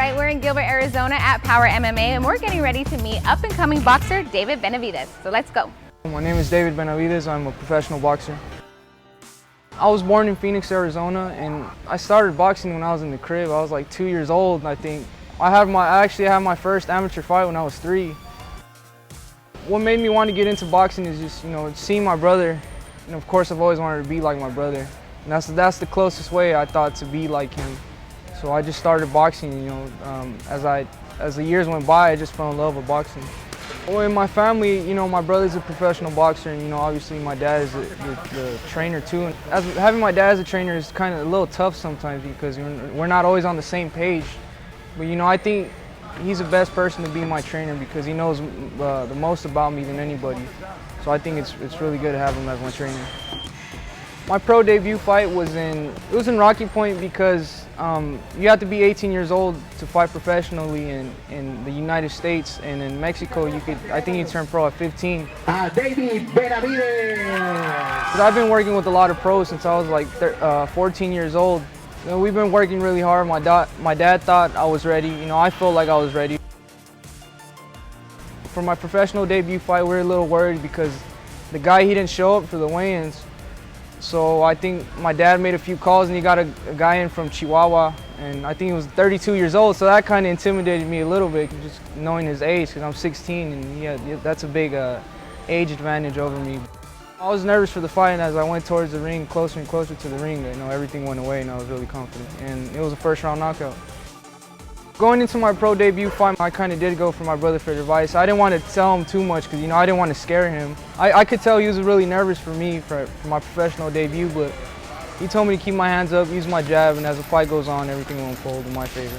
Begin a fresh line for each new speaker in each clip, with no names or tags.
right, we're in Gilbert, Arizona at Power MMA, and we're getting ready to meet up-and-coming boxer David Benavidez. So let's go.
My name is David Benavidez. I'm a professional boxer. I was born in Phoenix, Arizona, and I started boxing when I was in the crib. I was like 2 years old, I think. I actually had my first amateur fight when I was 3. What made me want to get into boxing is just, seeing my brother. And of course, I've always wanted to be like my brother. And that's the closest way I thought to be like him. So I just started boxing, as the years went by, I just fell in love with boxing. Well, in my family, my brother's a professional boxer, and obviously my dad is the trainer too. And having my dad as a trainer is kind of a little tough sometimes because we're not always on the same page. But I think he's the best person to be my trainer because he knows the most about me than anybody. So I think it's really good to have him as my trainer. My pro debut fight was in Rocky Point because you have to be 18 years old to fight professionally in the United States, and in Mexico I think you turn pro at 15.
David Benavidez.
I've been working with a lot of pros since I was like 14 years old. We've been working really hard. My dad thought I was ready. I felt like I was ready. For my professional debut fight, we were a little worried because the guy, he didn't show up for the weigh-ins. So I think my dad made a few calls and he got a guy in from Chihuahua, and I think he was 32 years old, so that kind of intimidated me a little bit, just knowing his age, because I'm 16, and that's a big age advantage over me. I was nervous for the fight, and as I went towards the ring, closer and closer to the ring, everything went away and I was really confident, and it was a first-round knockout. Going into my pro debut fight, I kind of did go for my brother for advice. I didn't want to tell him too much because, I didn't want to scare him. I could tell he was really nervous for me for my professional debut, but he told me to keep my hands up, use my jab, and as the fight goes on, everything will unfold in my favor.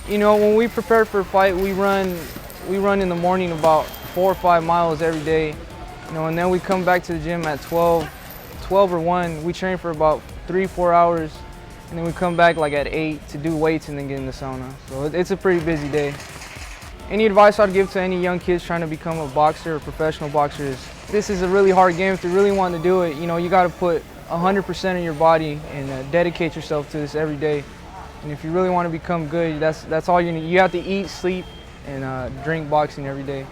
When we prepare for a fight, we run in the morning about 4 or 5 miles every day, and then we come back to the gym at 12 or 1. We train for about 3-4 hours. And then we come back like at 8 to do weights and then get in the sauna. So it's a pretty busy day. Any advice I'd give to any young kids trying to become a boxer or professional boxer is, this is a really hard game. If you really want to do it, you got to put 100% of your body and dedicate yourself to this every day. And if you really want to become good, that's all you need. You have to eat, sleep, and drink boxing every day.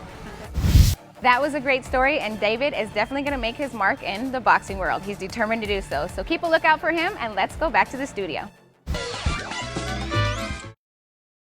That was a great story, and David is definitely going to make his mark in the boxing world. He's determined to do so. So keep a lookout for him, and let's go back to the studio.